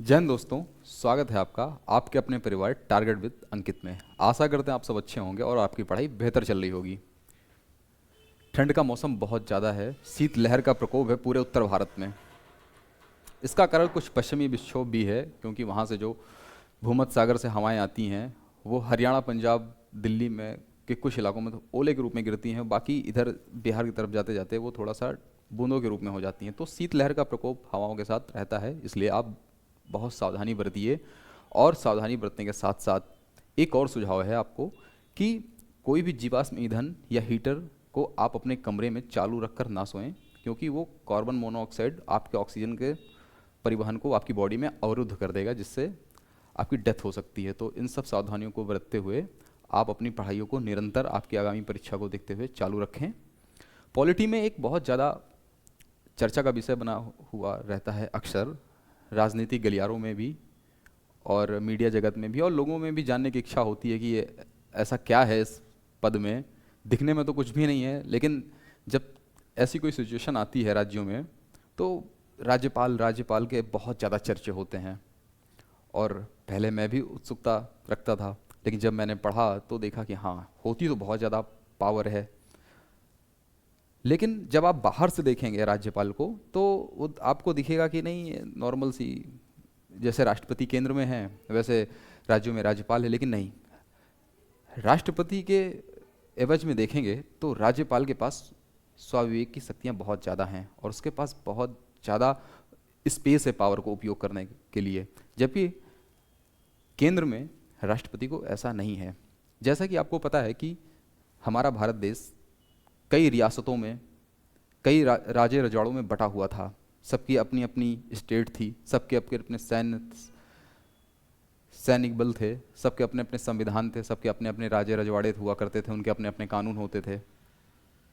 जय हिंद दोस्तों। स्वागत है आपका आपके अपने परिवार टारगेट विद अंकित में। आशा करते हैं आप सब अच्छे होंगे और आपकी पढ़ाई बेहतर चल रही होगी। ठंड का मौसम बहुत ज़्यादा है, शीत लहर का प्रकोप है पूरे उत्तर भारत में। इसका कारण कुछ पश्चिमी विक्षोभ भी है, क्योंकि वहाँ से जो भूमध्य सागर से हवाएं आती हैं वो हरियाणा, पंजाब, दिल्ली में के कुछ इलाकों में तो ओले के रूप में गिरती हैं, बाकी इधर बिहार की तरफ जाते जाते वो थोड़ा सा बूंदों के रूप में हो जाती हैं। तो शीत लहर का प्रकोप हवाओं के साथ रहता है, इसलिए आप बहुत सावधानी बरतिए। और सावधानी बरतने के साथ साथ एक और सुझाव है आपको कि कोई भी जीवाश्म ईंधन या हीटर को आप अपने कमरे में चालू रखकर ना सोएं, क्योंकि वो कार्बन मोनोऑक्साइड आपके ऑक्सीजन के परिवहन को आपकी बॉडी में अवरुद्ध कर देगा, जिससे आपकी डेथ हो सकती है। तो इन सब सावधानियों को बरतते हुए आप अपनी पढ़ाइयों को निरंतर आपकी आगामी परीक्षा को देखते हुए चालू रखें। पॉलिटी में एक बहुत ज़्यादा चर्चा का विषय बना हुआ रहता है अक्सर, राजनीतिक गलियारों में भी और मीडिया जगत में भी, और लोगों में भी जानने की इच्छा होती है कि ये ऐसा क्या है इस पद में। दिखने में तो कुछ भी नहीं है, लेकिन जब ऐसी कोई सिचुएशन आती है राज्यों में तो राज्यपाल के बहुत ज़्यादा चर्चे होते हैं। और पहले मैं भी उत्सुकता रखता था, लेकिन जब मैंने पढ़ा तो देखा कि हाँ, होती तो बहुत ज़्यादा पावर है। लेकिन जब आप बाहर से देखेंगे राज्यपाल को तो वो आपको दिखेगा कि नहीं, नॉर्मल सी, जैसे राष्ट्रपति केंद्र में है वैसे राज्यों में राज्यपाल है। लेकिन नहीं, राष्ट्रपति के एवज में देखेंगे तो राज्यपाल के पास स्वाविवेक की शक्तियाँ बहुत ज़्यादा हैं और उसके पास बहुत ज़्यादा स्पेस है पावर को उपयोग करने के लिए, जबकि केंद्र में राष्ट्रपति को ऐसा नहीं है। जैसा कि आपको पता है कि हमारा भारत देश कई रियासतों में, कई राजे रजवाड़ों में बटा हुआ था। सबकी अपनी अपनी स्टेट थी, सबके अपने अपने सैनिक बल थे, सबके अपने अपने संविधान थे, सबके अपने अपने राजे रजवाड़े हुआ करते थे, उनके अपने अपने कानून होते थे।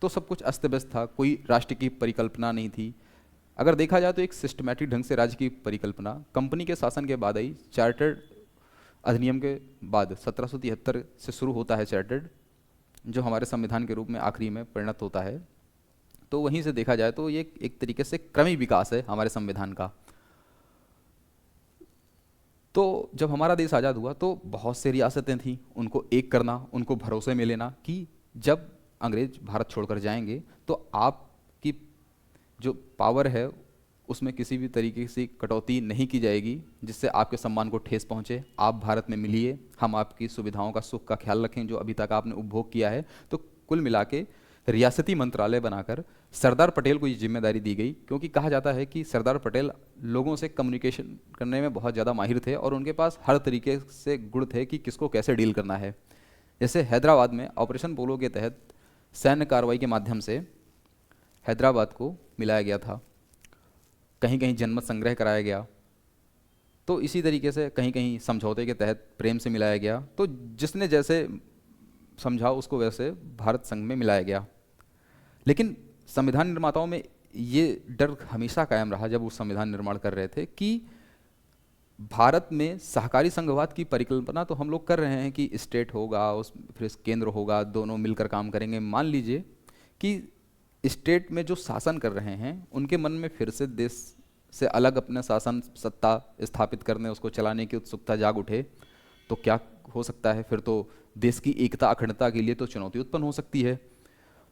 तो सब कुछ अस्त व्यस्त था, कोई राष्ट्र की परिकल्पना नहीं थी। अगर देखा जाए तो एक सिस्टमैटिक ढंग से राज्य की परिकल्पना कंपनी के शासन के बाद आई। चार्टर्ड अधिनियम के बाद 1773 से शुरू होता है चार्टर्ड, जो हमारे संविधान के रूप में आखिरी में परिणत होता है। तो वहीं से देखा जाए तो ये एक तरीके से क्रमिक विकास है हमारे संविधान का। तो जब हमारा देश आज़ाद हुआ तो बहुत से रियासतें थीं, उनको एक करना, उनको भरोसे में लेना कि जब अंग्रेज भारत छोड़कर जाएंगे तो आपकी जो पावर है उसमें किसी भी तरीके से कटौती नहीं की जाएगी जिससे आपके सम्मान को ठेस पहुंचे। आप भारत में मिलिए, हम आपकी सुविधाओं का, सुख का ख्याल रखें जो अभी तक आपने उपभोग किया है। तो कुल मिला के रियासती मंत्रालय बनाकर सरदार पटेल को ये जिम्मेदारी दी गई, क्योंकि कहा जाता है कि सरदार पटेल लोगों से कम्युनिकेशन करने में बहुत ज़्यादा माहिर थे और उनके पास हर तरीके से गुण थे कि किसको कैसे डील करना है। जैसे हैदराबाद में ऑपरेशन पोलो के तहत सैन्य कार्रवाई के माध्यम से हैदराबाद को मिलाया गया था, कहीं कहीं जनमत संग्रह कराया गया, तो इसी तरीके से कहीं कहीं समझौते के तहत प्रेम से मिलाया गया। तो जिसने जैसे समझा उसको वैसे भारत संघ में मिलाया गया। लेकिन संविधान निर्माताओं में ये डर हमेशा कायम रहा जब वो संविधान निर्माण कर रहे थे कि भारत में सहकारी संघवाद की परिकल्पना तो हम लोग कर रहे हैं कि स्टेट होगा, उस फिर केंद्र होगा, दोनों मिलकर काम करेंगे। मान लीजिए कि स्टेट में जो शासन कर रहे हैं उनके मन में फिर से देश से अलग अपना शासन सत्ता स्थापित करने, उसको चलाने की उत्सुकता जाग उठे तो क्या हो सकता है, फिर तो देश की एकता अखंडता के लिए तो चुनौती उत्पन्न हो सकती है।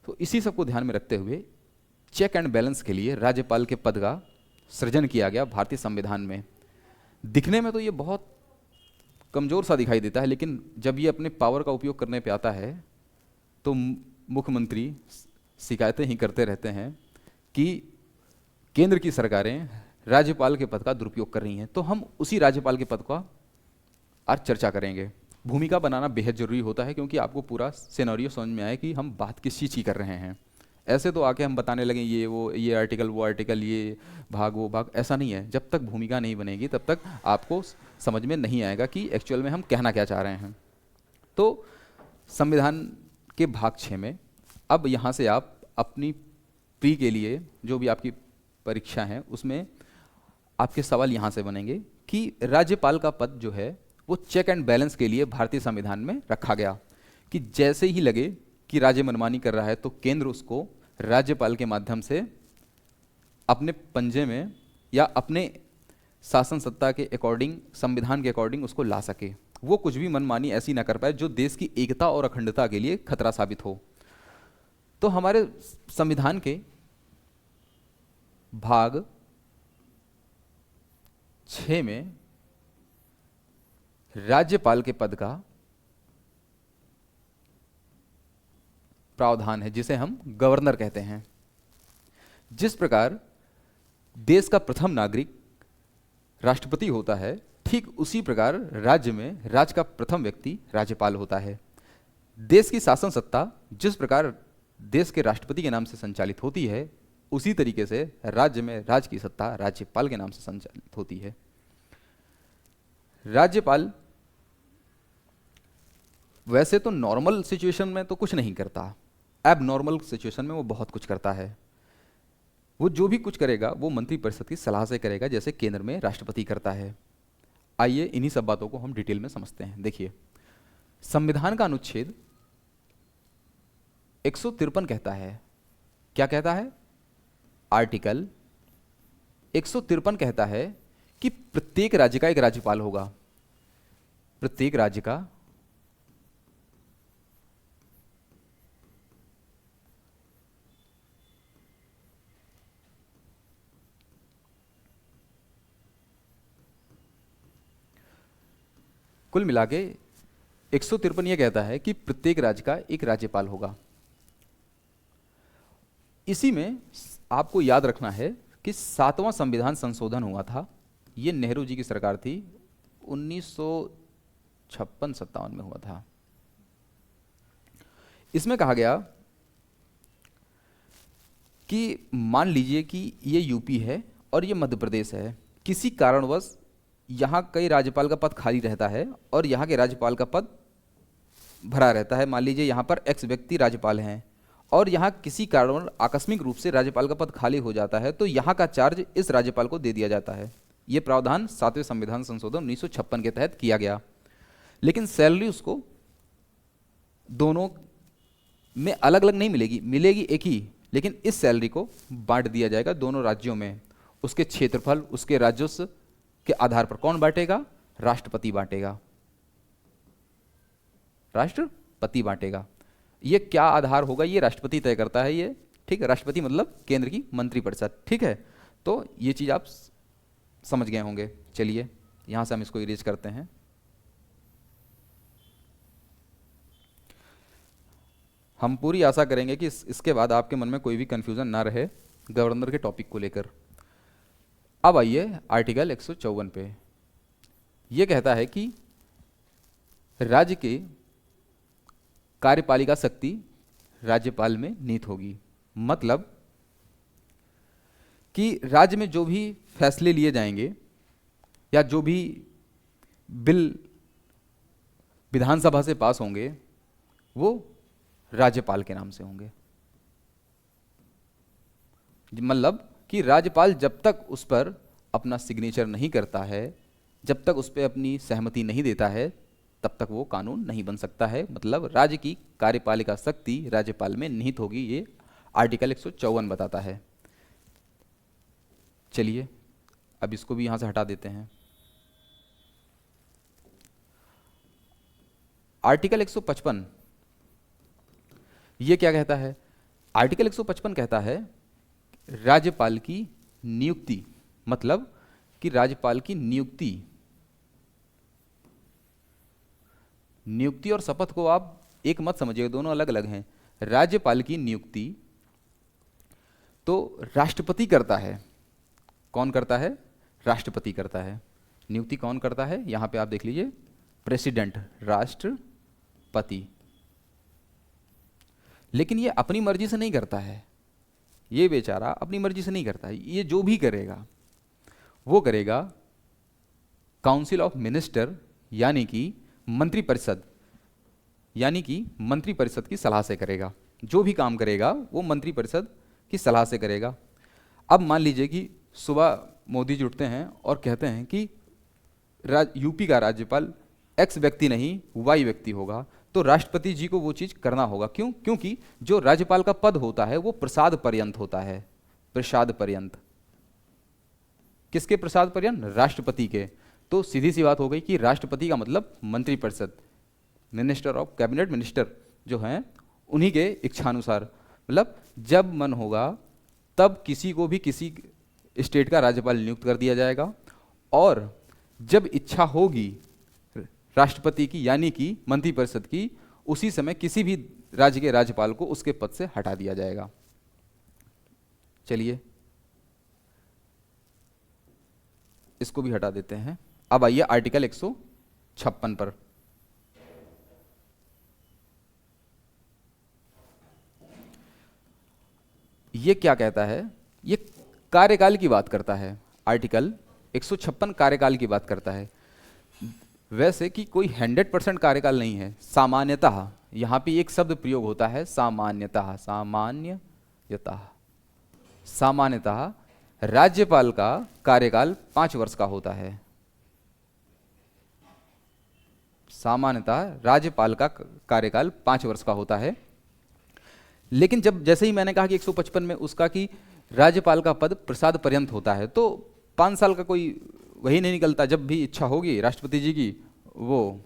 तो इसी सब को ध्यान में रखते हुए चेक एंड बैलेंस के लिए राज्यपाल के पद का सृजन किया गया भारतीय संविधान में। दिखने में तो ये बहुत कमज़ोर सा दिखाई देता है, लेकिन जब ये अपने पावर का उपयोग करने पे आता है तो मुख्यमंत्री शिकायतें ही करते रहते हैं कि केंद्र की सरकारें राज्यपाल के पद का दुरुपयोग कर रही हैं। तो हम उसी राज्यपाल के पद का आज चर्चा करेंगे। भूमिका बनाना बेहद जरूरी होता है, क्योंकि आपको पूरा सिनेरियो समझ में आए कि हम बात किस चीज़ की कर रहे हैं। ऐसे तो आके हम बताने लगे ये वो, ये आर्टिकल वो आर्टिकल, ये भाग वो भाग, ऐसा नहीं है। जब तक भूमिका नहीं बनेगी तब तक आपको समझ में नहीं आएगा कि एक्चुअल में हम कहना क्या चाह रहे हैं। तो संविधान के भाग 6 में अब यहाँ से आप अपनी प्री के लिए जो भी आपकी परीक्षा है उसमें आपके सवाल यहाँ से बनेंगे कि राज्यपाल का पद जो है वो चेक एंड बैलेंस के लिए भारतीय संविधान में रखा गया कि जैसे ही लगे कि राज्य मनमानी कर रहा है तो केंद्र उसको राज्यपाल के माध्यम से अपने पंजे में या अपने शासन सत्ता के अकॉर्डिंग, संविधान के अकॉर्डिंग उसको ला सके, वो कुछ भी मनमानी ऐसी ना कर पाए जो देश की एकता और अखंडता के लिए खतरा साबित हो। तो हमारे संविधान के भाग 6 में राज्यपाल के पद का प्रावधान है, जिसे हम गवर्नर कहते हैं। जिस प्रकार देश का प्रथम नागरिक राष्ट्रपति होता है, ठीक उसी प्रकार राज्य में राज्य का प्रथम व्यक्ति राज्यपाल होता है। देश की शासन सत्ता जिस प्रकार देश के राष्ट्रपति के नाम से संचालित होती है, उसी तरीके से राज्य में राज्य की सत्ता राज्यपाल के नाम से संचालित होती है। राज्यपाल वैसे तो नॉर्मल सिचुएशन में तो कुछ नहीं करता, एब नॉर्मल सिचुएशन में वो बहुत कुछ करता है। वो जो भी कुछ करेगा वो मंत्रिपरिषद की सलाह से करेगा, जैसे केंद्र में राष्ट्रपति करता है। आइए इन्हीं सब बातों को हम डिटेल में समझते हैं। देखिए, संविधान का अनुच्छेद 153 कहता है, क्या कहता है? आर्टिकल 153 कहता है कि प्रत्येक राज्य का एक राज्यपाल होगा। प्रत्येक राज्य का कुल मिला के 153 यह कहता है कि प्रत्येक राज्य का एक राज्यपाल होगा। इसी में आपको याद रखना है कि 7वां संविधान संशोधन हुआ था, ये नेहरू जी की सरकार थी, 1956-57 में हुआ था। इसमें कहा गया कि मान लीजिए कि ये यूपी है और ये मध्य प्रदेश है, किसी कारणवश यहाँ कई राज्यपाल का पद खाली रहता है और यहाँ के राज्यपाल का पद भरा रहता है। मान लीजिए यहाँ पर एक्स व्यक्ति राज्यपाल हैं और यहाँ किसी कारण आकस्मिक रूप से राज्यपाल का पद खाली हो जाता है, तो यहाँ का चार्ज इस राज्यपाल को दे दिया जाता है। ये प्रावधान 7वें संविधान संशोधन 1956 के तहत किया गया। लेकिन सैलरी उसको दोनों में अलग अलग नहीं मिलेगी, मिलेगी एक ही, लेकिन इस सैलरी को बांट दिया जाएगा दोनों राज्यों में। उसके क्षेत्रफल, उसके राजस्व के आधार पर कौन बांटेगा? राष्ट्रपति बांटेगा। राष्ट्रपति बांटेगा। ये क्या आधार होगा? ये राष्ट्रपति तय करता है ये, ठीक है। राष्ट्रपति मतलब केंद्र की मंत्रिपरिषद, ठीक है। तो ये चीज आप समझ गए होंगे। चलिए यहां से हम इसको इरेज करते हैं। हम पूरी आशा करेंगे कि इसके बाद आपके मन में कोई भी कंफ्यूजन ना रहे गवर्नर के टॉपिक को लेकर। अब आइए आर्टिकल 154 पे। यह कहता है कि राज्य के कार्यपालिका शक्ति राज्यपाल में निहित होगी। मतलब कि राज्य में जो भी फैसले लिए जाएंगे या जो भी बिल विधानसभा से पास होंगे वो राज्यपाल के नाम से होंगे। मतलब कि राज्यपाल जब तक उस पर अपना सिग्नेचर नहीं करता है, जब तक उस पर अपनी सहमति नहीं देता है, तब तक वो कानून नहीं बन सकता है। मतलब राज्य की कार्यपालिका शक्ति राज्यपाल में निहित होगी, ये आर्टिकल 154 बताता है। चलिए अब इसको भी यहां से हटा देते हैं। आर्टिकल 155 ये क्या कहता है? आर्टिकल 155 कहता है राज्यपाल की नियुक्ति, मतलब कि राज्यपाल की नियुक्ति और शपथ को आप एक मत समझिए, दोनों अलग अलग हैं। राज्यपाल की नियुक्ति तो राष्ट्रपति करता है। कौन करता है? राष्ट्रपति करता है। नियुक्ति कौन करता है? यहां पे आप देख लीजिए, प्रेसिडेंट, राष्ट्रपति। लेकिन ये अपनी मर्जी से नहीं करता है, ये बेचारा अपनी मर्जी से नहीं करता है। ये जो भी करेगा वो करेगा काउंसिल ऑफ मिनिस्टर, यानी कि मंत्रिपरिषद, यानी कि मंत्रिपरिषद की सलाह से करेगा। जो भी काम करेगा वो मंत्रिपरिषद की सलाह से करेगा। अब मान लीजिए कि सुबह मोदी जी उठते हैं और कहते हैं कि यूपी का राज्यपाल एक्स व्यक्ति नहीं वाई व्यक्ति होगा, तो राष्ट्रपति जी को वो चीज करना होगा। क्यों? क्योंकि जो राज्यपाल का पद होता है वो प्रसाद पर्यंत होता है, प्रसाद पर्यंत। किसके प्रसाद पर्यंत? राष्ट्रपति के। तो सीधी सी बात हो गई कि राष्ट्रपति का मतलब मंत्रिपरिषद, मिनिस्टर ऑफ कैबिनेट, मिनिस्टर जो हैं उन्हीं के इच्छानुसार, मतलब जब मन होगा तब किसी को भी किसी स्टेट का राज्यपाल नियुक्त कर दिया जाएगा, और जब इच्छा होगी राष्ट्रपति की यानी कि मंत्रिपरिषद की, उसी समय किसी भी राज्य के राज्यपाल को उसके पद से हटा दिया जाएगा। चलिए इसको भी हटा देते हैं। अब आइए आर्टिकल 156 पर। ये क्या कहता है? ये कार्यकाल की बात करता है। आर्टिकल 156 कार्यकाल की बात करता है। वैसे कि कोई 100% कार्यकाल नहीं है, सामान्यतः यहां पे एक शब्द प्रयोग होता है, सामान्यतः। सामान्यतः सामान्यतः राज्यपाल का कार्यकाल 5 वर्ष का होता है। सामान्यतः राज्यपाल का कार्यकाल 5 वर्ष का होता है। लेकिन जब जैसे ही मैंने कहा कि 155 में उसका कि राज्यपाल का पद प्रसाद पर्यंत होता है, तो 5 साल का कोई वही नहीं निकलता। जब भी इच्छा होगी राष्ट्रपति जी की, वो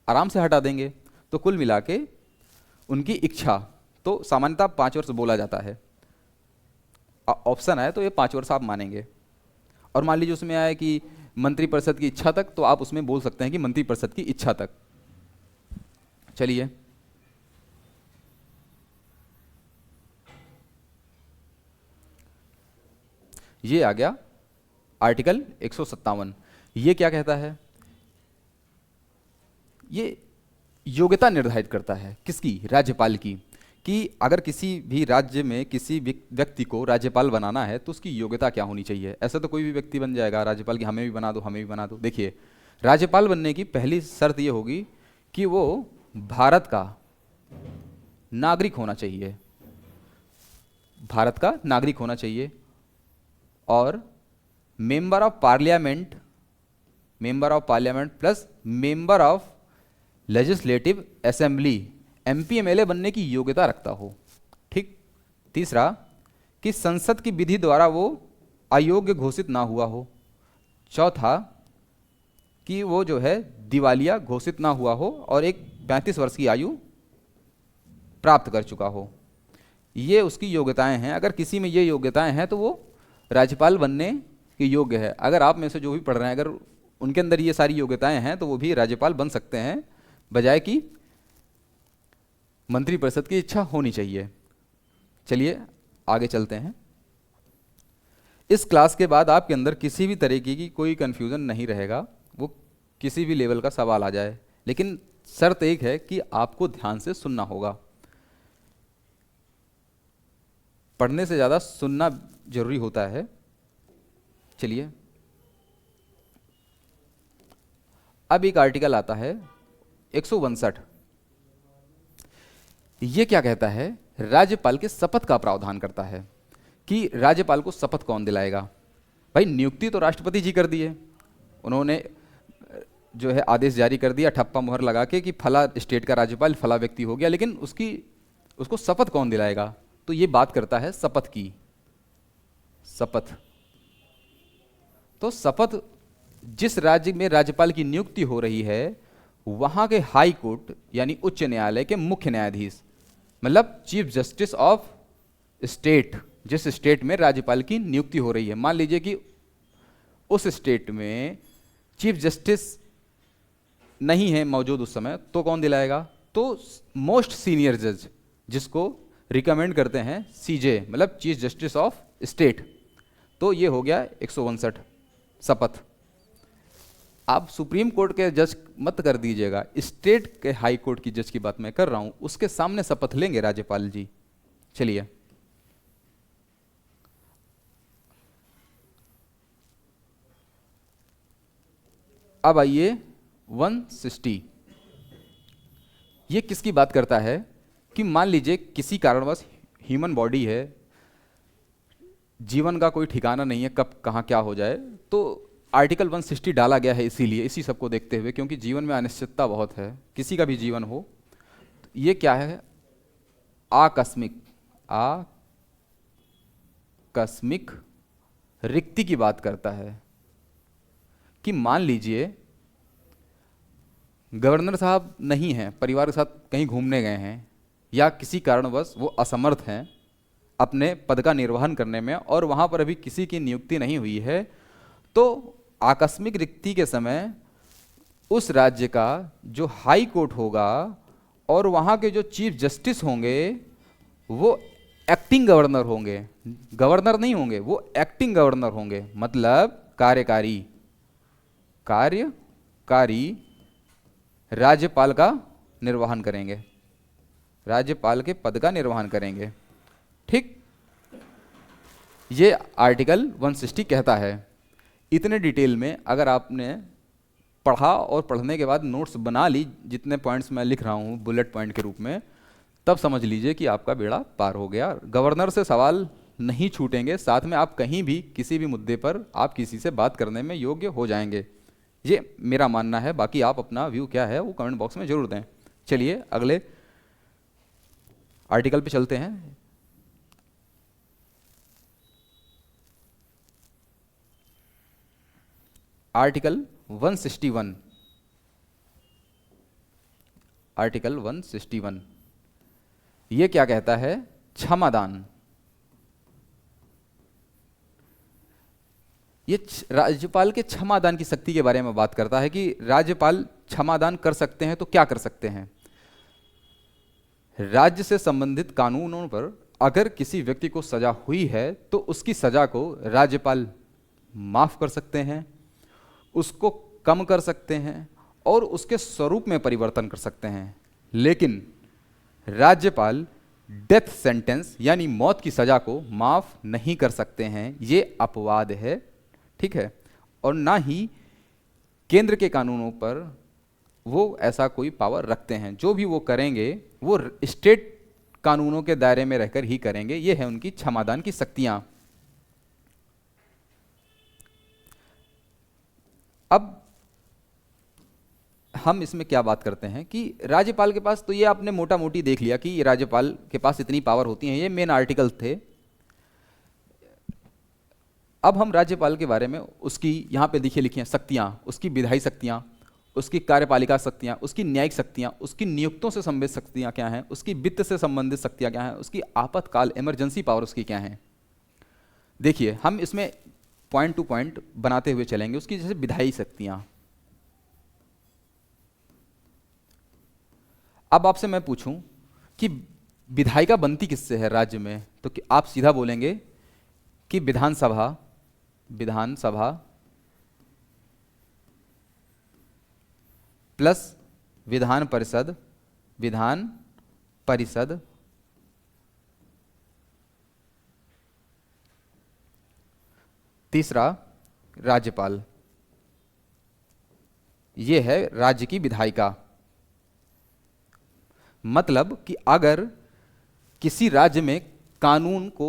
आराम से हटा देंगे। तो कुल मिला के उनकी इच्छा, तो सामान्यतः 5 वर्ष बोला जाता है। ऑप्शन आए तो ये 5 वर्ष आप मानेंगे। और मान लीजिए उसमें आए कि मंत्रिपरिषद की इच्छा तक, तो आप उसमें बोल सकते हैं कि मंत्रिपरिषद की इच्छा तक। चलिए ये आ गया आर्टिकल 157। ये क्या कहता है? ये योग्यता निर्धारित करता है। किसकी? राज्यपाल की। कि अगर किसी भी राज्य में किसी व्यक्ति को राज्यपाल बनाना है तो उसकी योग्यता क्या होनी चाहिए। ऐसा तो कोई भी व्यक्ति बन जाएगा राज्यपाल, की हमें भी बना दो, हमें भी बना दो। देखिए, राज्यपाल बनने की पहली शर्त ये होगी कि वो भारत का नागरिक होना चाहिए, भारत का नागरिक होना चाहिए, और member of parliament plus member of legislative assembly, MP MLA बनने की योग्यता रखता हो। ठीक। तीसरा, कि संसद की विधि द्वारा वो अयोग्य घोषित ना हुआ हो। चौथा, कि वो जो है दिवालिया घोषित ना हुआ हो और एक 35 वर्ष की आयु प्राप्त कर चुका हो। ये उसकी योग्यताएं हैं। अगर किसी में ये योग्यताएं हैं तो वो राज्यपाल बनने के योग्य है। अगर आप में से जो भी पढ़ रहे हैं, अगर उनके अंदर ये सारी योग्यताएं हैं तो वो भी राज्यपाल बन सकते हैं, बजाय कि मंत्रिपरिषद की इच्छा होनी चाहिए। चलिए आगे चलते हैं। इस क्लास के बाद आपके अंदर किसी भी तरीके की कोई कंफ्यूजन नहीं रहेगा, वो किसी भी लेवल का सवाल आ जाए, लेकिन शर्त एक है कि आपको ध्यान से सुनना होगा। पढ़ने से ज़्यादा सुनना जरूरी होता है। चलिए, अब एक आर्टिकल आता है 159। ये क्या कहता है? राज्यपाल के शपथ का प्रावधान करता है कि राज्यपाल को शपथ कौन दिलाएगा। भाई नियुक्ति तो राष्ट्रपति जी कर दिए, उन्होंने जो है आदेश जारी कर दिया ठप्पा मुहर लगा के कि फला स्टेट का राज्यपाल फला व्यक्ति हो गया, लेकिन उसको शपथ कौन दिलाएगा? तो ये बात करता है शपथ की। शपथ, तो शपथ जिस राज्य में राज्यपाल की नियुक्ति हो रही है वहां के हाई कोर्ट यानी उच्च न्यायालय के मुख्य न्यायाधीश, मतलब चीफ जस्टिस ऑफ स्टेट, जिस स्टेट में राज्यपाल की नियुक्ति हो रही है, मान लीजिए कि उस स्टेट में चीफ जस्टिस नहीं है मौजूद उस समय, तो कौन दिलाएगा? तो मोस्ट सीनियर जज, जिसको रिकमेंड करते हैं सीजे, मतलब चीफ जस्टिस ऑफ स्टेट। तो ये हो गया 159 शपथ। आप सुप्रीम कोर्ट के जज मत कर दीजिएगा, स्टेट के हाई कोर्ट की जज की बात मैं कर रहा हूं, उसके सामने शपथ लेंगे राज्यपाल जी। चलिए अब आइए 160। ये किसकी बात करता है? कि मान लीजिए किसी कारणवश ह्यूमन बॉडी है, जीवन का कोई ठिकाना नहीं है, कब कहाँ क्या हो जाए, तो आर्टिकल 160 डाला गया है इसीलिए, इसी सबको देखते हुए, क्योंकि जीवन में अनिश्चितता बहुत है, किसी का भी जीवन हो। ये क्या है? आकस्मिक रिक्ति की बात करता है कि मान लीजिए गवर्नर साहब नहीं हैं, परिवार के साथ कहीं घूमने गए हैं, या किसी कारणवश वो असमर्थ हैं अपने पद का निर्वहन करने में और वहाँ पर अभी किसी की नियुक्ति नहीं हुई है, तो आकस्मिक रिक्ति के समय उस राज्य का जो हाई कोर्ट होगा और वहाँ के जो चीफ जस्टिस होंगे वो एक्टिंग गवर्नर होंगे, गवर्नर नहीं होंगे, वो एक्टिंग गवर्नर होंगे, मतलब कार्यकारी राज्यपाल का निर्वहन करेंगे, राज्यपाल के पद का निर्वहन करेंगे। ठीक, ये आर्टिकल 160 कहता है। इतने डिटेल में अगर आपने पढ़ा और पढ़ने के बाद नोट्स बना ली, जितने पॉइंट्स मैं लिख रहा हूँ बुलेट पॉइंट के रूप में, तब समझ लीजिए कि आपका बेड़ा पार हो गया। गवर्नर से सवाल नहीं छूटेंगे, साथ में आप कहीं भी किसी भी मुद्दे पर आप किसी से बात करने में योग्य हो जाएंगे। ये मेरा मानना है, बाकी आप अपना व्यू क्या है वो कमेंट बॉक्स में जरूर दें। चलिए अगले आर्टिकल पे चलते हैं। आर्टिकल 161, आर्टिकल 161 ये क्या कहता है? क्षमादान। ये राज्यपाल के क्षमादान की शक्ति के बारे में बात करता है कि राज्यपाल क्षमादान कर सकते हैं तो क्या कर सकते हैं। राज्य से संबंधित कानूनों पर अगर किसी व्यक्ति को सजा हुई है तो उसकी सजा को राज्यपाल माफ कर सकते हैं, उसको कम कर सकते हैं और उसके स्वरूप में परिवर्तन कर सकते हैं। लेकिन राज्यपाल डेथ सेंटेंस यानी मौत की सजा को माफ नहीं कर सकते हैं, ये अपवाद है। ठीक है, और ना ही केंद्र के कानूनों पर वो ऐसा कोई पावर रखते हैं। जो भी वो करेंगे वो स्टेट कानूनों के दायरे में रहकर ही करेंगे। ये है उनकी क्षमादान की शक्तियां। अब हम इसमें क्या बात करते हैं कि राज्यपाल के पास, तो ये आपने मोटा मोटी देख लिया कि राज्यपाल के पास इतनी पावर होती हैं, ये मेन आर्टिकल थे। अब हम राज्यपाल के बारे में उसकी यहाँ पे देखिए लिखी हैं शक्तियाँ, उसकी विधायी शक्तियाँ, उसकी कार्यपालिका शक्तियाँ, उसकी न्यायिक शक्तियाँ, उसकी नियुक्तों से संबंधित शक्तियाँ क्या हैं, उसकी वित्त से संबंधित शक्तियाँ क्या हैं, उसकी आपातकाल इमरजेंसी पावर उसकी क्या हैं। देखिए हम इसमें पॉइंट टू पॉइंट बनाते हुए चलेंगे। उसकी जैसे विधायी शक्तियाँ, अब आपसे मैं पूछूं कि विधायिका बनती किससे है राज्य में, तो कि आप सीधा बोलेंगे कि विधानसभा प्लस विधान परिषद तीसरा राज्यपाल, ये है राज्य की विधायिका। मतलब कि अगर किसी राज्य में कानून को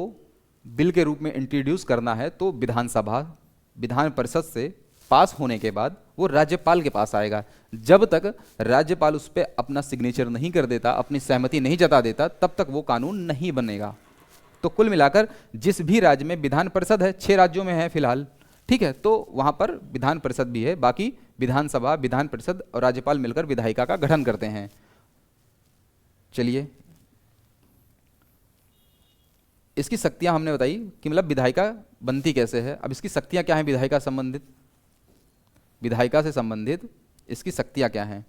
बिल के रूप में इंट्रोड्यूस करना है तो विधान परिषद से पास होने के बाद वो राज्यपाल के पास आएगा। जब तक राज्यपाल उस पर अपना सिग्नेचर नहीं कर देता, अपनी सहमति नहीं जता देता, तब तक वो कानून नहीं बनेगा। तो कुल मिलाकर जिस भी राज्य में विधान परिषद है, 6 राज्यों में है फिलहाल, ठीक है, तो वहां पर विधान परिषद भी है, बाकी विधानसभा, विधान परिषद और राज्यपाल मिलकर विधायिका का गठन करते हैं। चलिए, इसकी शक्तियां हमने बताई कि मतलब विधायिका बनती कैसे है। अब इसकी शक्तियां क्या हैं? विधायिका से संबंधित इसकी शक्तियां क्या हैं?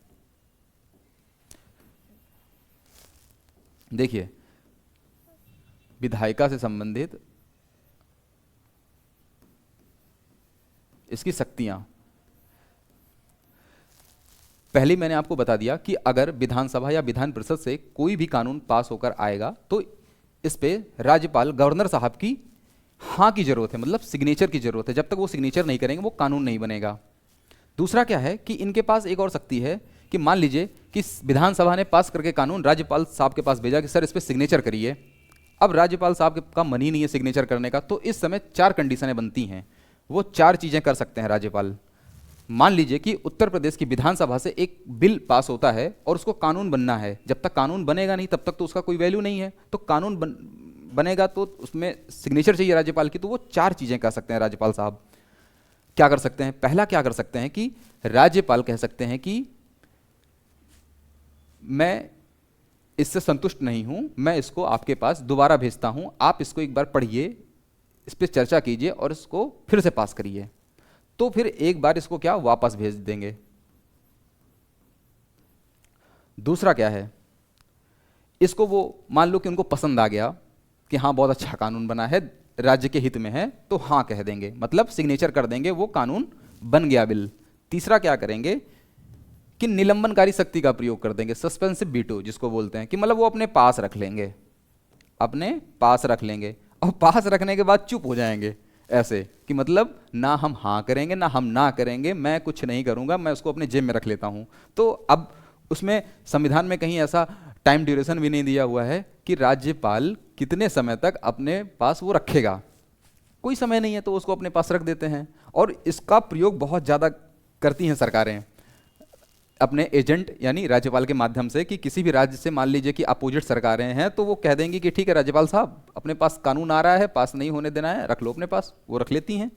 देखिए, विधायिका से संबंधित इसकी शक्तियां, पहले मैंने आपको बता दिया कि अगर विधानसभा या विधान परिषद से कोई भी कानून पास होकर आएगा तो इस पे राज्यपाल गवर्नर साहब की हाँ की जरूरत है, मतलब सिग्नेचर की जरूरत है। जब तक वो सिग्नेचर नहीं करेंगे वो कानून नहीं बनेगा। दूसरा क्या है कि इनके पास एक और शक्ति है कि मान लीजिए कि विधानसभा ने पास करके कानून राज्यपाल साहब के पास भेजा कि सर इस पर सिग्नेचर करिए। अब राज्यपाल साहब का मन ही नहीं है सिग्नेचर करने का, तो इस समय 4 कंडीशनें बनती हैं। वो 4 चीजें कर सकते हैं राज्यपाल। मान लीजिए कि उत्तर प्रदेश की विधानसभा से एक बिल पास होता है और उसको कानून बनना है। जब तक कानून बनेगा नहीं तब तक तो उसका कोई वैल्यू नहीं है। तो कानून बनेगा तो उसमें सिग्नेचर चाहिए राज्यपाल की, तो वो 4 चीजें कर सकते हैं राज्यपाल साहब। क्या कर सकते हैं? पहला क्या कर सकते हैं कि राज्यपाल कह सकते हैं कि मैं इससे संतुष्ट नहीं हूं, मैं इसको आपके पास दोबारा भेजता हूं, आप इसको एक बार पढ़िए, इस पर चर्चा कीजिए और इसको फिर से पास करिए। तो फिर एक बार इसको क्या वापस भेज देंगे। दूसरा क्या है, इसको वो मान लो कि उनको पसंद आ गया कि हाँ बहुत अच्छा कानून बना है, राज्य के हित में है, तो हाँ कह देंगे, मतलब सिग्नेचर कर देंगे, वो कानून बन गया बिल। तीसरा क्या करेंगे कि निलंबनकारी शक्ति का प्रयोग कर देंगे, सस्पेंसिव वीटो जिसको बोलते हैं, कि मतलब वो अपने पास रख लेंगे, अपने पास रख लेंगे, और पास रखने के बाद चुप हो जाएंगे ऐसे कि मतलब ना हम हाँ करेंगे ना हम ना करेंगे, मैं कुछ नहीं करूंगा, मैं उसको अपने जेब में रख लेता हूं। तो अब उसमें संविधान में कहीं ऐसा टाइम ड्यूरेशन भी नहीं दिया हुआ है कि राज्यपाल कितने समय तक अपने पास वो रखेगा, कोई समय नहीं है, तो उसको अपने पास रख देते हैं। और इसका प्रयोग बहुत ज़्यादा करती हैं सरकारें अपने एजेंट यानी राज्यपाल के माध्यम से, कि किसी भी राज्य से मान लीजिए कि अपोजिट सरकारें हैं, तो वो कह देंगी कि ठीक है राज्यपाल साहब अपने पास कानून आ रहा है, पास नहीं होने देना है, रख लो अपने पास। वो रख लेती हैं,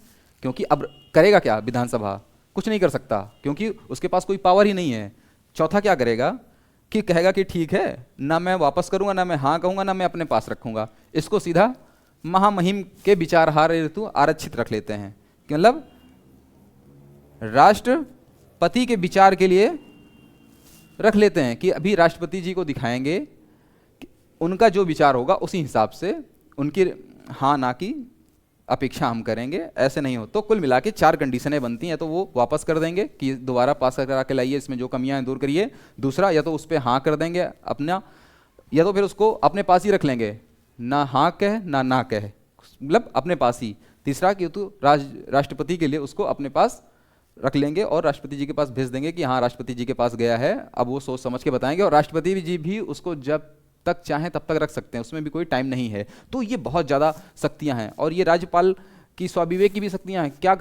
क्योंकि अब करेगा क्या विधानसभा, कुछ नहीं कर सकता, क्योंकि उसके पास कोई पावर ही नहीं है। चौथा क्या करेगा कि कहेगा कि ठीक है, ना मैं वापस करूंगा, ना मैं हाँ कहूंगा, ना मैं अपने पास रखूंगा, इसको सीधा महामहिम के विचारहार हेतु आरक्षित रख लेते हैं, कि मतलब राष्ट्रपति के विचार के लिए रख लेते हैं, कि अभी राष्ट्रपति जी को दिखाएंगे कि उनका जो विचार होगा उसी हिसाब से उनकी हाँ ना की अपेक्षा हम करेंगे, ऐसे नहीं हो। तो कुल मिला के 4 कंडीशनें बनती हैं, तो वो वापस कर देंगे कि दोबारा पास करा के लाइए, इसमें जो कमियां हैं दूर करिए। दूसरा, या तो उस पर हाँ कर देंगे अपना, या तो फिर उसको अपने पास ही रख लेंगे, ना हाँ कह ना ना कह, मतलब अपने पास ही। तीसरा कि तो राष्ट्रपति के लिए उसको अपने पास रख लेंगे और राष्ट्रपति जी के पास भेज देंगे कि हाँ राष्ट्रपति जी के पास गया है, अब वो सोच समझ के बताएंगे, और राष्ट्रपति जी भी उसको जब तक चाहें तब तक रख सकते हैं, उसमें भी कोई टाइम नहीं है। तो ये बहुत ज़्यादा शक्तियां हैं, और ये राज्यपाल की स्वाविवेक की भी शक्तियां हैं। क्या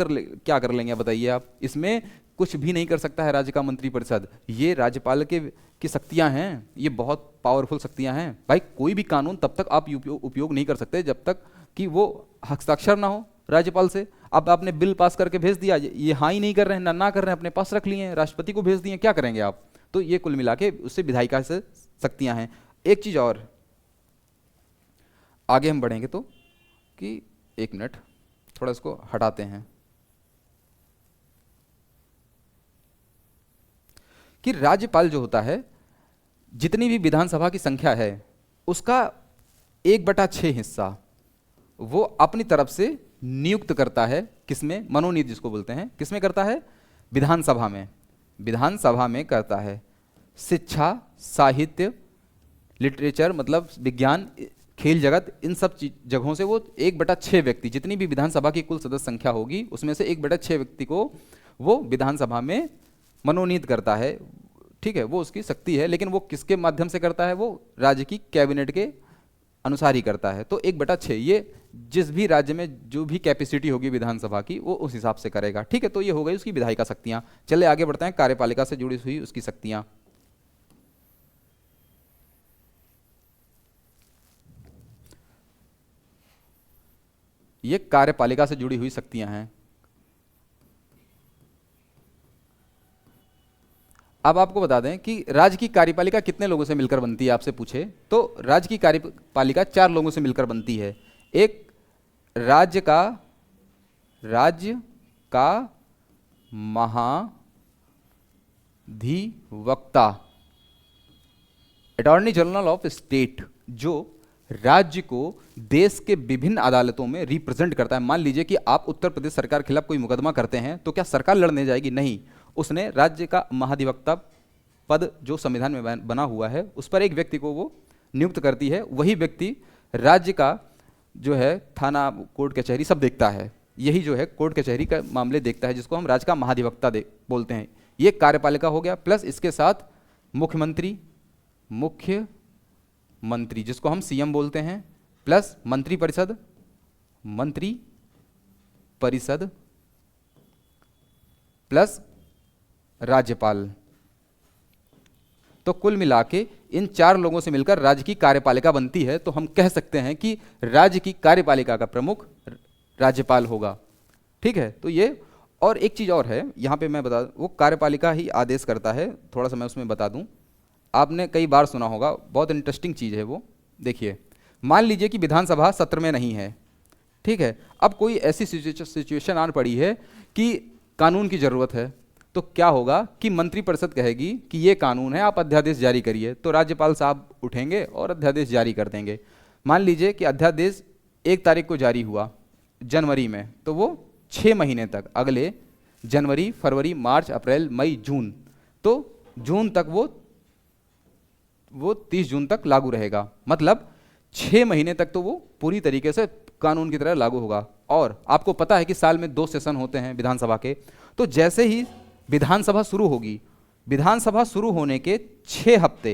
कर लेंगे बताइए आप, इसमें कुछ भी नहीं कर सकता है राज्य का मंत्रिपरिषद, ये राज्यपाल के की शक्तियां हैं, ये बहुत पावरफुल शक्तियां हैं। भाई कोई भी कानून तब तक आप उपयोग नहीं कर सकते जब तक कि वो हस्ताक्षर ना हो राज्यपाल से। अब आपने बिल पास करके भेज दिया, ये हाँ ही नहीं कर रहे हैं, ना कर रहे हैं, अपने पास रख लिए, राष्ट्रपति को भेज दिए, क्या करेंगे आप। तो ये कुल मिला के उससे विधायिका से शक्तियां हैं। एक चीज और, आगे हम बढ़ेंगे तो, कि 1 मिनट थोड़ा इसको हटाते हैं, कि राज्यपाल जो होता है जितनी भी विधानसभा की संख्या है उसका 1/6 हिस्सा वो अपनी तरफ से नियुक्त करता है। किसमें? मनोनीत जिसको बोलते हैं, किसमें करता है? विधानसभा में, विधानसभा में करता है। शिक्षा, साहित्य, लिटरेचर मतलब विज्ञान, खेल जगत, इन सब जगहों से वो 1/6 व्यक्ति, जितनी भी विधानसभा की कुल सदस्य संख्या होगी उसमें से 1/6 व्यक्ति को वो विधानसभा में मनोनीत करता है। ठीक है, वो उसकी शक्ति है, लेकिन वो किसके माध्यम से करता है? वो राज्य की कैबिनेट के अनुसार ही करता है। तो 1/6 ये जिस भी राज्य में जो भी कैपेसिटी होगी विधानसभा की वो उस हिसाब से करेगा। ठीक है, तो ये हो गई उसकी विधायिका शक्तियां। चले आगे बढ़ते हैं, कार्यपालिका से जुड़ी हुई उसकी शक्तियां। ये कार्यपालिका से जुड़ी हुई शक्तियां हैं। अब आपको बता दें कि राज्य की कार्यपालिका कितने लोगों से मिलकर बनती है, आपसे पूछे तो राज्य की कार्यपालिका 4 लोगों से मिलकर बनती है। एक राज्य का महाधिवक्ता, अटॉर्नी जनरल ऑफ स्टेट, जो राज्य को देश के विभिन्न अदालतों में रिप्रेजेंट करता है। मान लीजिए कि आप उत्तर प्रदेश सरकार के खिलाफ कोई मुकदमा करते हैं, तो क्या सरकार लड़ने जाएगी? नहीं, उसने राज्य का महाधिवक्ता पद जो संविधान में बना हुआ है उस पर एक व्यक्ति को वो नियुक्त करती है। वही व्यक्ति राज्य का जो है थाना, कोर्ट कचहरी सब देखता है। यही जो है कोर्ट कचहरी का मामले देखता है, जिसको हम राज्य का महाधिवक्ता बोलते हैं। ये कार्यपालिका हो गया, प्लस इसके साथ मुख्यमंत्री जिसको हम सीएम बोलते हैं, प्लस मंत्रिपरिषद प्लस राज्यपाल। तो कुल मिला के इन 4 लोगों से मिलकर राज्य की कार्यपालिका बनती है, तो हम कह सकते हैं कि राज्य की कार्यपालिका का प्रमुख राज्यपाल होगा। ठीक है, तो ये, और एक चीज़ और है यहाँ पे मैं बता, वो कार्यपालिका ही आदेश करता है, थोड़ा सा मैं उसमें बता दूँ, आपने कई बार सुना होगा, बहुत इंटरेस्टिंग चीज़ है वो। देखिए, मान लीजिए कि विधानसभा सत्र में नहीं है, ठीक है, अब कोई ऐसी सिचुएशन आन पड़ी है कि कानून की ज़रूरत है, तो क्या होगा कि मंत्रिपरिषद कहेगी कि ये कानून है, आप अध्यादेश जारी करिए, तो राज्यपाल साहब उठेंगे और अध्यादेश जारी कर देंगे। मान लीजिए कि अध्यादेश 1 तारीख को जारी हुआ जनवरी में, तो वो 6 महीने तक, अगले जनवरी, फरवरी, मार्च, अप्रैल, मई, जून, तो जून तक वो 30 जून तक लागू रहेगा। मतलब 6 महीने तक तो वो पूरी तरीके से कानून की तरह लागू होगा। और आपको पता है कि साल में 2 सेशन होते हैं विधानसभा के, तो जैसे ही विधानसभा शुरू होगी, विधानसभा शुरू होने के 6 हफ्ते,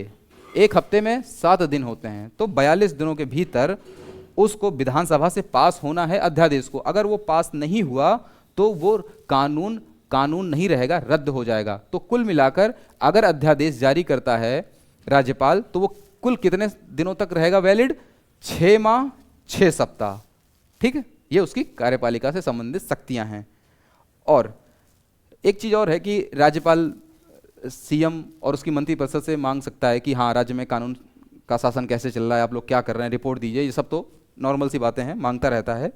1 हफ्ते में 7 दिन होते हैं, तो 42 दिनों के भीतर उसको विधानसभा से पास होना है अध्यादेश को। अगर वो पास नहीं हुआ तो वो कानून नहीं रहेगा, रद्द हो जाएगा। तो कुल मिलाकर अगर अध्यादेश जारी करता है राज्यपाल, तो वो कुल कितने दिनों तक रहेगा वैलिड? 6 माह 6 सप्ताह। ठीक है, ये उसकी कार्यपालिका से संबंधित शक्तियां हैं। और एक चीज़ और है कि राज्यपाल सीएम और उसकी मंत्रिपरिषद से मांग सकता है कि हाँ, राज्य में कानून का शासन कैसे चल रहा है, आप लोग क्या कर रहे हैं, रिपोर्ट दीजिए। ये सब तो नॉर्मल सी बातें हैं, मांगता रहता है।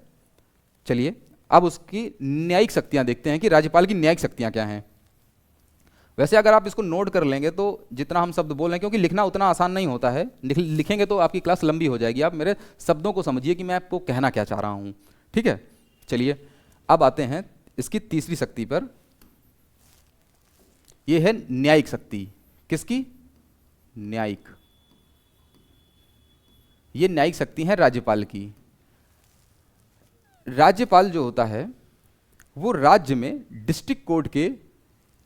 चलिए, अब उसकी न्यायिक शक्तियां देखते हैं कि राज्यपाल की न्यायिक शक्तियां क्या हैं। वैसे अगर आप इसको नोट कर लेंगे तो जितना हम शब्द बोल रहे हैं, क्योंकि लिखना उतना आसान नहीं होता है, लिखेंगे तो आपकी क्लास लंबी हो जाएगी। आप मेरे शब्दों को समझिए कि मैं आपको कहना क्या चाह रहा हूँ। ठीक है, चलिए अब आते हैं इसकी तीसरी शक्ति पर। यह है न्यायिक शक्ति। किसकी? न्यायिक। ये न्यायिक शक्ति है राज्यपाल की। राज्यपाल जो होता है वो राज्य में डिस्ट्रिक्ट कोर्ट के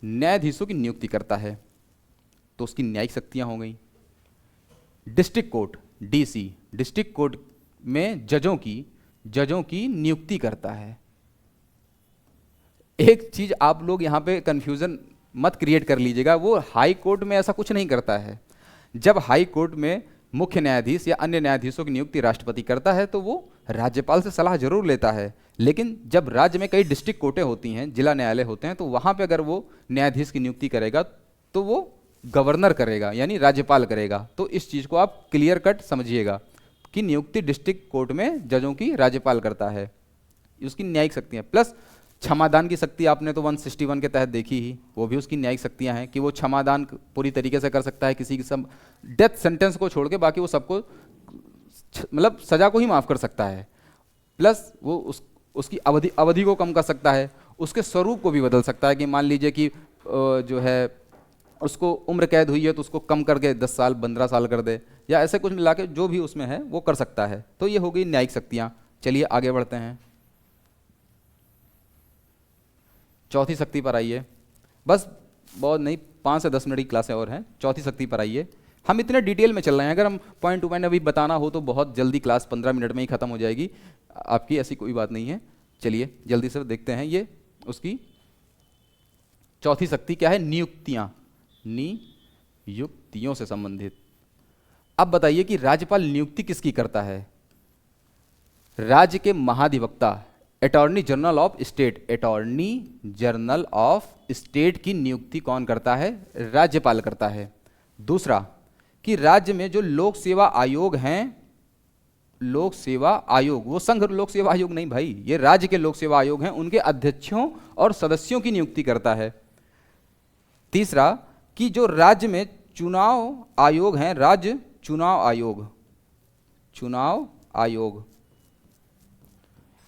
न्यायाधीशों की नियुक्ति करता है, तो उसकी न्यायिक शक्तियां हो गई। District court, DC, district court में जजों की नियुक्ति करता है। एक चीज आप लोग यहां पे कंफ्यूजन मत क्रिएट कर लीजिएगा, वो हाई कोर्ट में ऐसा कुछ नहीं करता है। जब हाई कोर्ट में मुख्य न्यायाधीश या अन्य न्यायाधीशों की नियुक्ति राष्ट्रपति करता है तो वो राज्यपाल से सलाह जरूर लेता है, लेकिन जब राज्य में कई डिस्ट्रिक्ट कोर्टें होती हैं, जिला न्यायालय होते हैं, तो वहाँ पे अगर वो न्यायाधीश की नियुक्ति करेगा तो वो गवर्नर करेगा, यानी राज्यपाल करेगा। तो इस चीज़ को आप क्लियर कट समझिएगा कि नियुक्ति डिस्ट्रिक्ट कोर्ट में जजों की राज्यपाल करता है, उसकी न्यायिक शक्तियाँ। प्लस क्षमादान की शक्ति आपने तो 161 के तहत देखी ही, वो भी उसकी न्यायिक शक्तियां हैं कि वो क्षमादान पूरी तरीके से कर सकता है, किसी की सब डेथ सेंटेंस को छोड़ के बाकी वो सबको मतलब सजा को ही माफ कर सकता है। प्लस वो उसकी अवधि को कम कर सकता है, उसके स्वरूप को भी बदल सकता है कि मान लीजिए कि जो है उसको उम्र कैद हुई है तो उसको कम करके 10 साल 15 साल कर दे, या ऐसे कुछ मिला के जो भी उसमें है वो कर सकता है। तो ये हो गई न्यायिक शक्तियाँ। चलिए आगे बढ़ते हैं, चौथी शक्ति पर आइए। बस बहुत नहीं, 5 से 10 मिनट की क्लासें और हैं, चौथी शक्ति पर आइए। हम इतने डिटेल में चल रहे हैं, अगर हम पॉइंट टू पॉइंट अभी बताना हो तो बहुत जल्दी क्लास 15 मिनट में ही खत्म हो जाएगी आपकी, ऐसी कोई बात नहीं है। चलिए जल्दी से देखते हैं, ये उसकी चौथी शक्ति क्या है? नियुक्तियां, नियुक्तियों से संबंधित। अब बताइए कि राज्यपाल नियुक्ति किसकी करता है? राज्य के महाधिवक्ता, attorney general of state, attorney general of state की नियुक्ति कौन करता है? राज्यपाल करता है। दूसरा कि राज्य में जो लोक सेवा आयोग हैं, लोक सेवा आयोग, वो संघ लोक सेवा आयोग नहीं भाई, ये राज्य के लोक सेवा आयोग हैं, उनके अध्यक्षों और सदस्यों की नियुक्ति करता है। तीसरा कि जो राज्य में चुनाव आयोग हैं, राज्य चुनाव आयोग, चुनाव आयोग,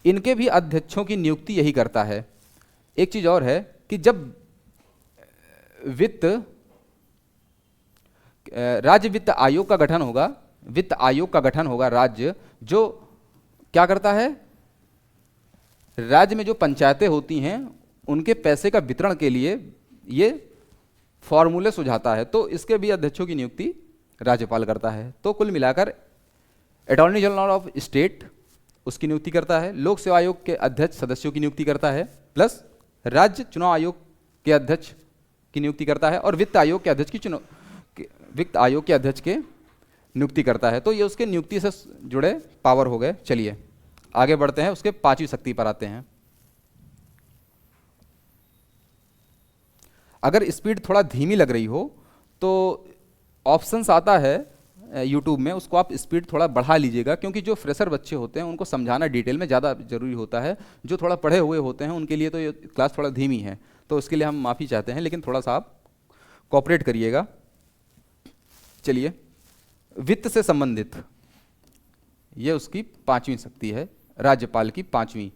इनके भी अध्यक्षों की नियुक्ति यही करता है। एक चीज और है कि जब राज्य वित्त आयोग का गठन होगा, वित्त आयोग का गठन होगा राज्य, जो क्या करता है? राज्य में जो पंचायतें होती हैं उनके पैसे का वितरण के लिए ये फॉर्मूले सुझाता है, तो इसके भी अध्यक्षों की नियुक्ति राज्यपाल करता है। तो कुल मिलाकर अटॉर्नी जनरल ऑफ स्टेट उसकी नियुक्ति करता है, लोक सेवा आयोग के अध्यक्ष सदस्यों की नियुक्ति करता है, प्लस राज्य चुनाव आयोग के अध्यक्ष की नियुक्ति करता है, और वित्त आयोग के अध्यक्ष वित्त आयोग के अध्यक्ष के नियुक्ति करता है। तो ये उसके नियुक्ति से जुड़े पावर हो गए। चलिए आगे बढ़ते हैं, उसके पांचवी शक्ति पर आते हैं। अगर स्पीड थोड़ा धीमी लग रही हो तो ऑप्शंस आता है यूट्यूब में, उसको आप स्पीड थोड़ा बढ़ा लीजिएगा, क्योंकि जो फ्रेशर बच्चे होते हैं उनको समझाना डिटेल में ज़्यादा जरूरी होता है। जो थोड़ा पढ़े हुए होते हैं उनके लिए तो ये क्लास थोड़ा धीमी है, तो उसके लिए हम माफ़ी चाहते हैं, लेकिन थोड़ा सा आप कोऑपरेट करिएगा। चलिए, वित्त से संबंधित ये उसकी पांचवी शक्ति है, राज्यपाल की पांचवी।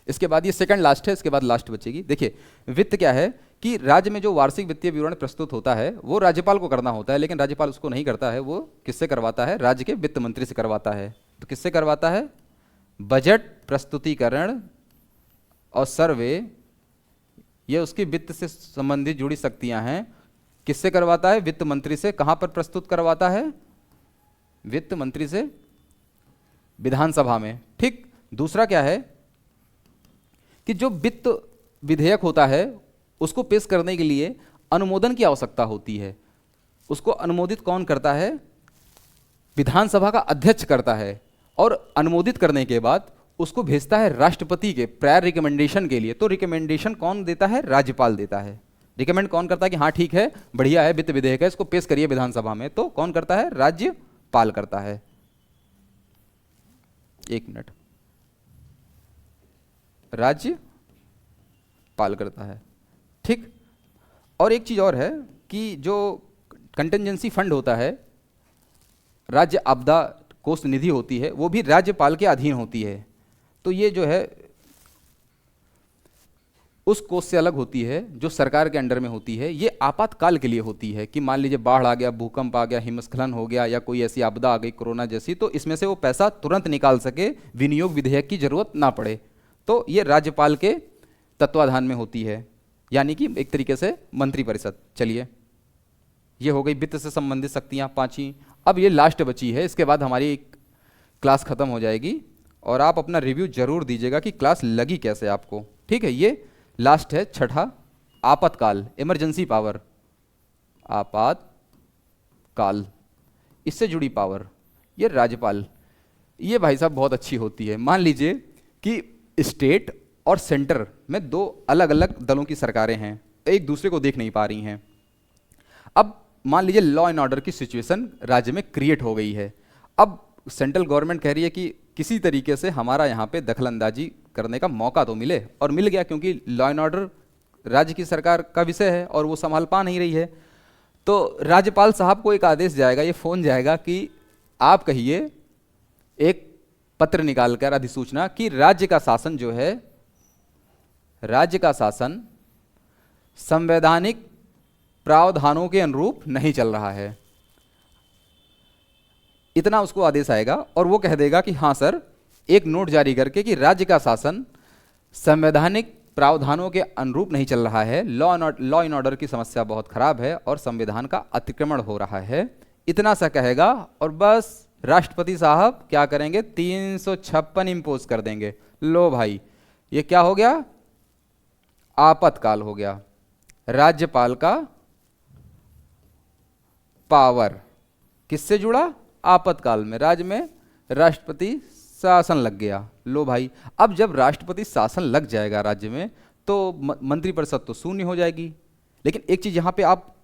इसके बाद ये सेकंड लास्ट है, इसके बाद लास्ट बचेगी। देखिए वित्त क्या है कि राज्य में जो वार्षिक वित्तीय विवरण प्रस्तुत होता है वो राज्यपाल को करना होता है, लेकिन राज्यपाल उसको नहीं करता है। वो किससे करवाता है? राज्य के वित्त मंत्री से करवाता है। तो किससे करवाता है? बजट प्रस्तुतिकरण और सर्वे, ये उसकी वित्त से संबंधित जुड़ी शक्तियां हैं। किससे करवाता है? वित्त मंत्री से। कहां पर प्रस्तुत करवाता है? वित्त मंत्री से विधानसभा में। ठीक। दूसरा क्या है कि जो वित्त विधेयक होता है उसको पेश करने के लिए अनुमोदन की आवश्यकता होती है। उसको अनुमोदित कौन करता है? विधानसभा का अध्यक्ष करता है, और अनुमोदित करने के बाद उसको भेजता है राष्ट्रपति के प्रायर रिकमेंडेशन के लिए। तो रिकमेंडेशन कौन देता है? राज्यपाल देता है। रिकमेंड कौन करता है कि हाँ ठीक है, बढ़िया है, वित्त विधेयक है, इसको पेश करिए विधानसभा में? तो कौन करता है? राज्यपाल करता है। एक मिनट, राज्यपाल करता है। ठीक। और एक चीज और है कि जो कंटिजेंसी फंड होता है, राज्य आपदा कोष निधि होती है, वो भी राज्यपाल के अधीन होती है। तो ये जो है उस कोष से अलग होती है जो सरकार के अंडर में होती है। ये आपातकाल के लिए होती है कि मान लीजिए बाढ़ आ गया, भूकंप आ गया, हिमस्खलन हो गया, या कोई ऐसी आपदा आ गई कोरोना जैसी, तो इसमें से वो पैसा तुरंत निकाल सके, विनियोग विधेयक की जरूरत ना पड़े। तो ये राज्यपाल के तत्वाधान में होती है, यानी कि एक तरीके से मंत्रिपरिषद। चलिए, ये हो गई वित्त से संबंधित शक्तियां पांचवी। अब ये लास्ट बची है, इसके बाद हमारी क्लास खत्म हो जाएगी, और आप अपना रिव्यू जरूर दीजिएगा कि क्लास लगी कैसे आपको। ठीक है, ये लास्ट है छठा, आपातकाल, इमरजेंसी पावर। आपातकाल, इससे जुड़ी पावर, ये राज्यपाल, ये भाई साहब बहुत अच्छी होती है। मान लीजिए कि स्टेट और सेंटर में दो अलग अलग दलों की सरकारें हैं, एक दूसरे को देख नहीं पा रही हैं। अब मान लीजिए लॉ एंड ऑर्डर की सिचुएशन राज्य में क्रिएट हो गई है। अब सेंट्रल गवर्नमेंट कह रही है कि किसी तरीके से हमारा यहाँ पे दखलंदाजी करने का मौका तो मिले, और मिल गया, क्योंकि लॉ एंड ऑर्डर राज्य की सरकार का विषय है और वो संभाल पा नहीं रही है। तो राज्यपाल साहब को एक आदेश जाएगा, ये फोन जाएगा कि आप कहिए, एक पत्र निकालकर अधिसूचना, कि राज्य का शासन जो है, राज्य का शासन संवैधानिक प्रावधानों के अनुरूप नहीं चल रहा है। इतना उसको आदेश आएगा, और वो कह देगा कि हाँ सर, एक नोट जारी करके कि राज्य का शासन संवैधानिक प्रावधानों के अनुरूप नहीं चल रहा है, लॉ एंड ऑर्डर की समस्या बहुत खराब है और संविधान का अतिक्रमण हो रहा है। इतना सा कहेगा और बस राष्ट्रपति साहब क्या करेंगे? 356 इंपोज कर देंगे। लो भाई, ये क्या हो गया? आपातकाल हो गया। राज्यपाल का पावर किससे जुड़ा? आपातकाल में राज्य में राष्ट्रपति शासन लग गया। लो भाई, अब जब राष्ट्रपति शासन लग जाएगा राज्य में, तो मंत्रिपरिषद तो शून्य हो जाएगी। लेकिन एक चीज यहां पे आप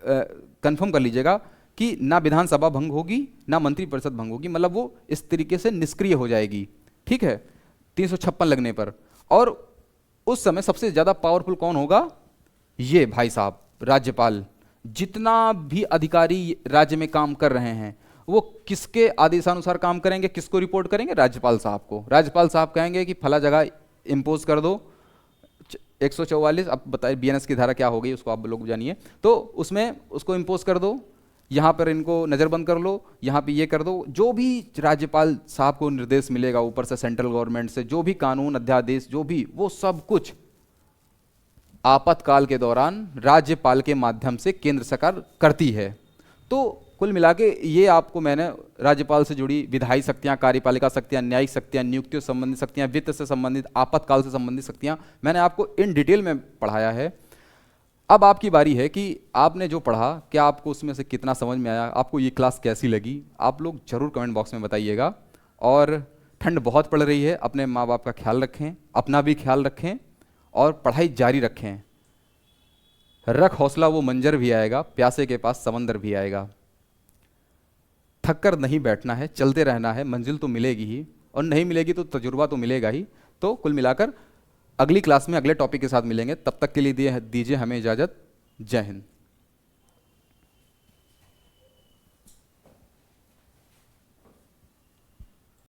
कंफर्म कर लीजिएगा कि ना विधानसभा भंग होगी ना मंत्रिपरिषद भंग होगी, मतलब वो इस तरीके से निष्क्रिय हो जाएगी। ठीक है, 356 लगने पर। और उस समय सबसे ज्यादा पावरफुल कौन होगा? ये भाई साहब राज्यपाल। जितना भी अधिकारी राज्य में काम कर रहे हैं वो किसके आदेशानुसार काम करेंगे? किसको रिपोर्ट करेंगे? राज्यपाल साहब को। राज्यपाल साहब कहेंगे कि फला जगह इम्पोज कर दो 144, अब बताइए बीएनएस की धारा क्या हो गई, उसको आप लोग जानिए। तो उसमें उसको इम्पोज कर दो, यहाँ पर इनको नज़रबंद कर लो, यहाँ पे ये कर दो। जो भी राज्यपाल साहब को निर्देश मिलेगा ऊपर से सेंट्रल गवर्नमेंट से, जो भी कानून अध्यादेश जो भी, वो सब कुछ आपातकाल के दौरान राज्यपाल के माध्यम से केंद्र सरकार करती है। तो कुल मिला के ये आपको मैंने राज्यपाल से जुड़ी विधायी शक्तियां, कार्यपालिका शक्तियां, न्यायिक शक्तियां, नियुक्तियों से संबंधित शक्तियां, वित्त से संबंधित, आपातकाल से संबंधित शक्तियां, मैंने आपको इन डिटेल में पढ़ाया है। अब आपकी बारी है कि आपने जो पढ़ा क्या आपको उसमें से कितना समझ में आया, आपको ये क्लास कैसी लगी, आप लोग ज़रूर कमेंट बॉक्स में बताइएगा। और ठंड बहुत पड़ रही है, अपने माँ बाप का ख्याल रखें, अपना भी ख्याल रखें और पढ़ाई जारी रखें। रख हौसला, वो मंजर भी आएगा, प्यासे के पास समंदर भी आएगा। थक कर नहीं बैठना है, चलते रहना है, मंजिल तो मिलेगी ही, और नहीं मिलेगी तो तजुर्बा तो मिलेगा ही। तो कुल मिलाकर अगली क्लास में अगले टॉपिक के साथ मिलेंगे, तब तक के लिए दीजिए हमें इजाज़त। जय हिंद।